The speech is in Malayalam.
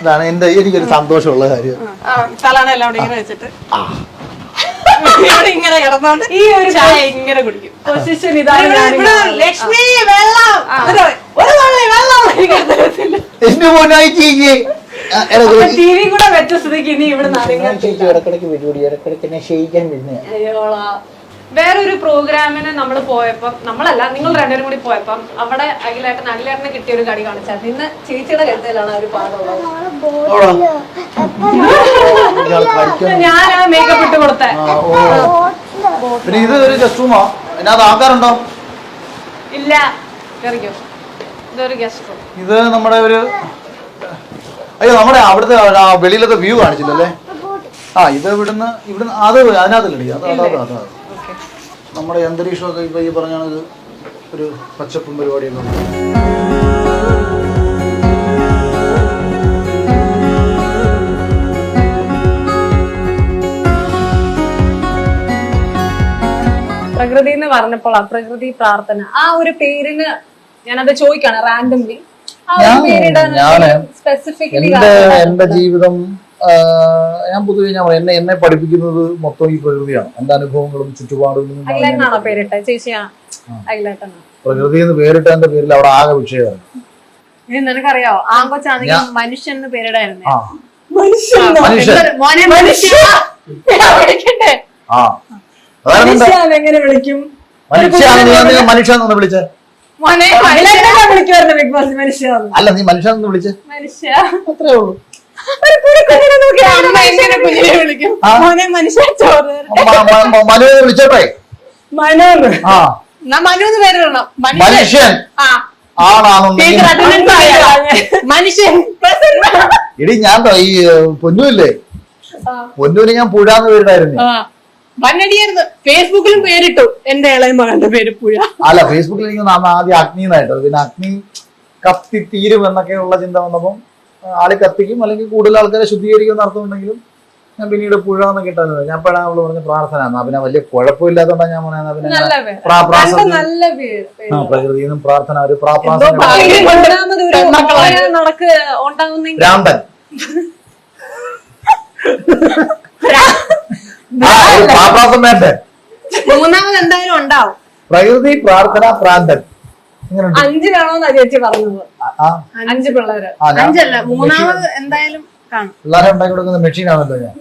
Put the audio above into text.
ഇതാണ് എനിക്കൊരു സന്തോഷമുള്ള കാര്യം. തലാണ് എല്ലാം കൂടെ ഇങ്ങനെ വെച്ചിട്ട് ഇങ്ങനെ കിടന്നോണ്ട് ഈ ഒരു ചായ ഇങ്ങനെ കുടിക്കും. ലക്ഷ്മി വെള്ളം ടി വി കൂടെ വെച്ച സ്ഥിതിക്ക് ഇനി ഇവിടെ ഇടക്കിടക്ക് പരിപാടി ഇടക്കിടക്ക് എന്നെ ക്ഷയിക്കാൻ വരുന്ന. വേറൊരു പ്രോഗ്രാമിന് നമ്മൾ പോയപ്പം, നമ്മളല്ല നിങ്ങൾ രണ്ടുപേരും കൂടി പോയപ്പം അവിടെ അഖിലേട്ടന് കിട്ടിയ ഒരു കടി കാണിച്ചാൽ ഇന്ന് ചേച്ചിയുടെ കരുതലാണ് ഒരു പാടുള്ളത്. ഞാൻ മേക്കപ്പ് ഇട്ട് കൊടുത്തേ. പിന്നെ ഇത് ഒരു ഗസ്റ്റ് റൂമാ, അതിനകത്ത് ആൾക്കാരുണ്ടോ? ഇല്ല, കറിക്കോ. ഇതൊരു ഗസ്റ്റ് റൂം. ഇത് നമ്മുടെ ഒരു നമ്മുടെ അവിടുത്തെ വെളിയിലത്തെ വ്യൂ കാണിച്ചില്ലല്ലേ? ഇത് ഇവിടുന്ന് അത് അതിനകത്തല്ലേ? അതാ നമ്മുടെ അന്തരീക്ഷമൊക്കെ ഇപ്പൊ ഈ പറഞ്ഞാണ് ഒരു പച്ചപ്പും പരിപാടിയൊക്കെ ഉണ്ട്. പ്രകൃതി എന്ന് പറഞ്ഞപ്പോൾ പ്രകൃതി പ്രാർത്ഥന ആ ഒരു പേരിന് ഞാനത് ചോദിക്കാണ് റാൻഡംലി. എന്റെ ജീവിതം ഞാൻ പൊതുവെ എന്നെ പഠിപ്പിക്കുന്നത് മൊത്തം ഈ പ്രകൃതിയാണ്. എന്റെ അനുഭവങ്ങളും ചുറ്റുപാടുകളും. പ്രകൃതി എന്ന് പേരിട്ട എന്റെ പേരിൽ അവിടെ ആകെ വിഷയമാണ്. നിനക്കറിയാവോ ആങ്കൊച്ചാണെങ്കിൽ മനുഷ്യൻ എന്ന് പേരിടായിരുന്നു. എങ്ങനെ വിളിക്കും? മനുഷ്യെന്ന് വിളിച്ചേ. അല്ല, നീ മനുഷ്യെന്ന് വിളിച്ചേ. അത്രേ ഉള്ളൂ. മനുവിനെ വിളിച്ചോട്ടെ. മനുന്ന് പേരിടണം. മനുഷ്യൻ മനുഷ്യൻ. ഇടി ഞാൻ ഈ പൊന്നുല്ലേ, പൊന്നുവിന് ഞാൻ പുഴാന്ന് പേരിടായിരുന്നു. വന്നടിയായിരുന്നു. ഫേസ്ബുക്കിലും പേരിട്ടു എന്റെ ഇളയ മകന്റെ പേര് പുഴ. അല്ല, ഫേസ്ബുക്കിൽ എനിക്ക് ആദ്യം അഗ്നി എന്നായിട്ടത്. പിന്നെ അഗ്നി കത്തി തീരും എന്നൊക്കെയുള്ള ചിന്ത വന്നപ്പം ആള് കത്തിക്കും, അല്ലെങ്കിൽ കൂടുതൽ ആൾക്കാരെ ശുദ്ധീകരിക്കും അർത്ഥമുണ്ടെങ്കിലും ഞാൻ പിന്നീട് പുഴ എന്നൊക്കെ ഇട്ടത്. ഞാൻ എപ്പോഴാണ് അവള് പറഞ്ഞ പ്രാർത്ഥന. എന്നാ പിന്നെ വലിയ കുഴപ്പമില്ലാത്തോണ്ടാ ഞാൻ പറയുന്നത്. പിന്നെ പ്രകൃതിന്നും പ്രാർത്ഥന ഒരു പ്രാർത്ഥന പ്രാപ്രാസം വേണ്ടേ? മൂന്നാമത് എന്തായാലും ഉണ്ടാവും. പ്രകൃതി പ്രാർത്ഥന പ്രാന്തൻ. 5 വേണോന്നാ ചേച്ചി പറഞ്ഞത്. 5 പിള്ളേര്. 5 മൂന്നാമത് എന്തായാലും കാണും. പിള്ളേരെ ഉണ്ടാക്കി കൊടുക്കുന്ന മെഷീനാണല്ലോ ഞാൻ.